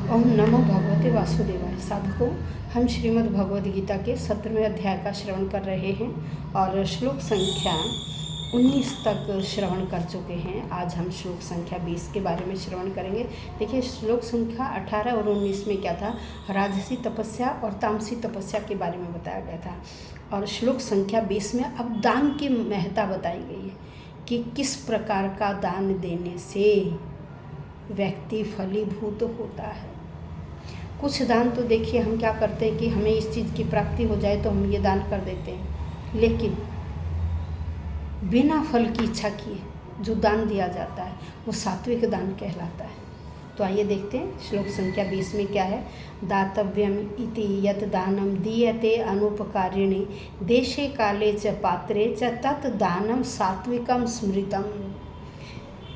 ओम नमो भगवते वासुदेवाय। साधकों, हम श्रीमद् भगवद गीता के 17वें अध्याय का श्रवण कर रहे हैं और श्लोक संख्या 19 तक श्रवण कर चुके हैं। आज हम श्लोक संख्या 20 के बारे में श्रवण करेंगे। देखिए, श्लोक संख्या 18 और 19 में क्या था, राजसी तपस्या और तामसी तपस्या के बारे में बताया गया था। और श्लोक संख्या 20 में अब दान की महत्ता बताई गई है कि किस प्रकार का दान देने से व्यक्ति फलीभूत होता है। कुछ दान तो देखिए, हम क्या करते हैं कि हमें इस चीज़ की प्राप्ति हो जाए तो हम ये दान कर देते हैं, लेकिन बिना फल की इच्छा किए जो दान दिया जाता है वो सात्विक दान कहलाता है। तो आइए देखते हैं श्लोक संख्या 20 में क्या है। दातव्यम इति यत दानम दीयते अनुपकारिणे देशे काले च पात्रे च तत् दानम सात्विकम स्मृतम।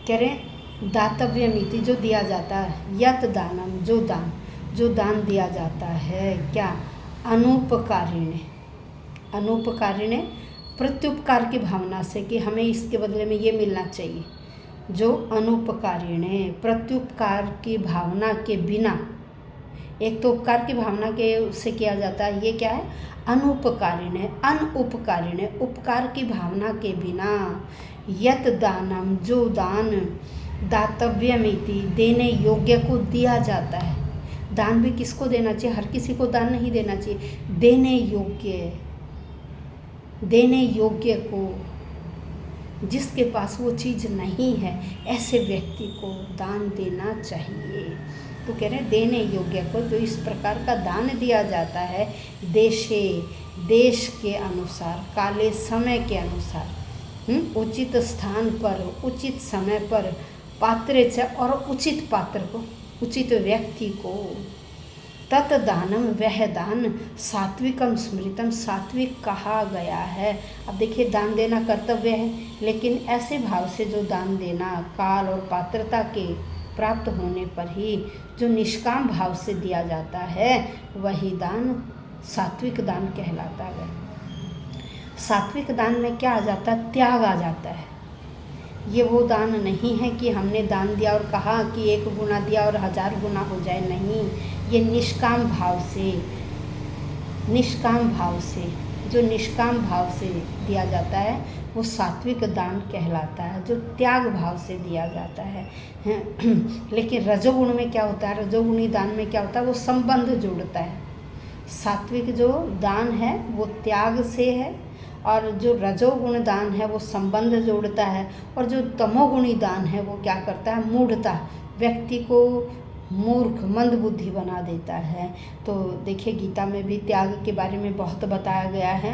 कह रहे दातव्यम इति जो दिया जाता है, यत दानम जो दान दिया जाता है, क्या अनुपकारिणे प्रत्युपकार की भावना से कि हमें इसके बदले में ये मिलना चाहिए। जो अनुपकारिणे प्रत्युपकार की भावना के बिना, एक तो उपकार की भावना के उससे किया जाता है, ये क्या है अनुपकारिणे उपकार की भावना के बिना यत दानम जो दान दातव्यमिति देने योग्य को दिया जाता है। दान भी किसको देना चाहिए, हर किसी को दान नहीं देना चाहिए। देने योग्य को, जिसके पास वो चीज़ नहीं है, ऐसे व्यक्ति को दान देना चाहिए। तो कह रहे हैं देने योग्य को जो इस प्रकार का दान दिया जाता है, देश के अनुसार, काले समय के अनुसार, उचित स्थान पर, उचित समय पर, पात्र से और उचित पात्र को, उचित व्यक्ति को, तत् दानम वह दान सात्विकम स्मृतम सात्विक कहा गया है। अब देखिए, दान देना कर्तव्य है, लेकिन ऐसे भाव से जो दान देना, काल और पात्रता के प्राप्त होने पर ही जो निष्काम भाव से दिया जाता है, वही दान सात्विक दान कहलाता है। सात्विक दान में क्या आ जाता है, त्याग आ जाता है। ये वो दान नहीं है कि हमने दान दिया और कहा कि 1 गुना दिया और 1000 गुना हो जाए, नहीं। ये निष्काम भाव से जो निष्काम भाव से दिया जाता है वो सात्विक दान कहलाता है, जो त्याग भाव से दिया जाता है। लेकिन रजोगुण में क्या होता है, रजोगुणी दान में क्या होता है, वो संबंध जोड़ता है। सात्विक जो दान है वो त्याग से है, और जो रजोगुण दान है वो संबंध जोड़ता है, और जो तमोगुणी दान है वो क्या करता है, मूढ़ता, व्यक्ति को मूर्ख मंद बुद्धि बना देता है। तो देखिए, गीता में भी त्याग के बारे में बहुत बताया गया है।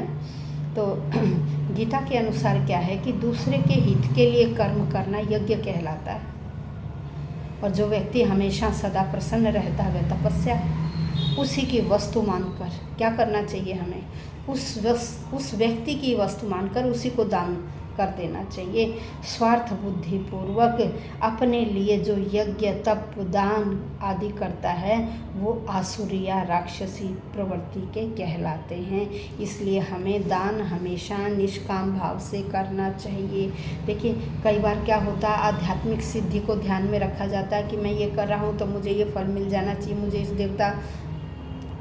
तो गीता के अनुसार क्या है कि दूसरे के हित के लिए कर्म करना यज्ञ कहलाता है, और जो व्यक्ति हमेशा सदा प्रसन्न रहता है वह तपस्या है। उसी की वस्तु मानकर क्या करना चाहिए हमें, उस व्यक्ति की वस्तु मानकर उसी को दान कर देना चाहिए। स्वार्थ बुद्धि पूर्वक अपने लिए जो यज्ञ तप दान आदि करता है वो आसुरिया राक्षसी प्रवृत्ति के कहलाते हैं। इसलिए हमें दान हमेशा निष्काम भाव से करना चाहिए। देखिए, कई बार क्या होता है, आध्यात्मिक सिद्धि को ध्यान में रखा जाता है कि मैं ये कर रहा हूँ तो मुझे ये फल मिल जाना चाहिए, मुझे इस देवता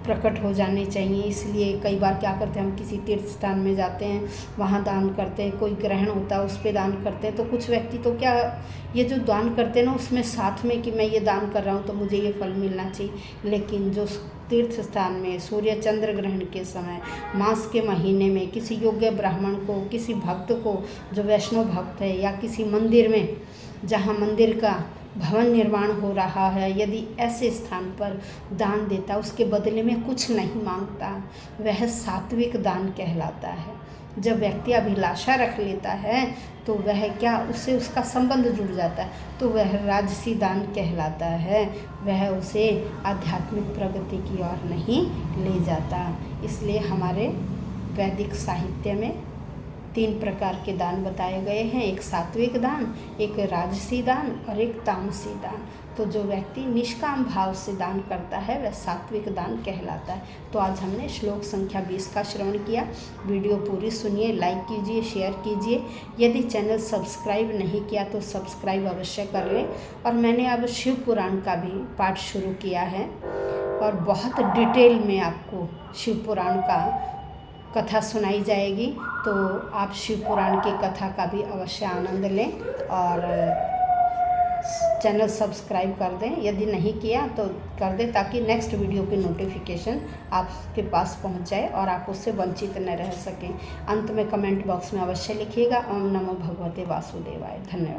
प्रकट हो जाने चाहिए। इसलिए कई बार क्या करते हैं, हम किसी तीर्थ स्थान में जाते हैं, वहाँ दान करते हैं, कोई ग्रहण होता है उस पर दान करते हैं। तो कुछ व्यक्ति तो क्या, ये जो दान करते हैं ना, उसमें साथ में कि मैं ये दान कर रहा हूँ तो मुझे ये फल मिलना चाहिए। लेकिन जो तीर्थ स्थान में सूर्य चंद्र ग्रहण के समय, मास के महीने में किसी योग्य ब्राह्मण को, किसी भक्त को जो वैष्णव भक्त है, या किसी मंदिर में जहाँ मंदिर का भवन निर्माण हो रहा है, यदि ऐसे स्थान पर दान देता, उसके बदले में कुछ नहीं मांगता, वह सात्विक दान कहलाता है। जब व्यक्ति अभिलाषा रख लेता है तो वह क्या, उससे उसका संबंध जुड़ जाता है, तो वह राजसी दान कहलाता है। वह उसे आध्यात्मिक प्रगति की ओर नहीं ले जाता। इसलिए हमारे वैदिक साहित्य में 3 प्रकार के दान बताए गए हैं, एक सात्विक दान, एक राजसी दान और एक तामसी दान। तो जो व्यक्ति निष्काम भाव से दान करता है वह सात्विक दान कहलाता है। तो आज हमने श्लोक संख्या 20 का श्रवण किया। वीडियो पूरी सुनिए, लाइक कीजिए, शेयर कीजिए। यदि चैनल सब्सक्राइब नहीं किया तो सब्सक्राइब अवश्य कर लें। और मैंने अब शिव पुराण का भी पाठ शुरू किया है और बहुत डिटेल में आपको शिव पुराण का कथा सुनाई जाएगी। तो आप शिव पुराण की कथा का भी अवश्य आनंद लें और चैनल सब्सक्राइब कर दें। यदि नहीं किया तो कर दें, ताकि नेक्स्ट वीडियो की नोटिफिकेशन आपके पास पहुंच जाए और आप उससे वंचित न रह सकें। अंत में कमेंट बॉक्स में अवश्य लिखिएगा ओम नमो भगवते वासुदेवाय। धन्यवाद।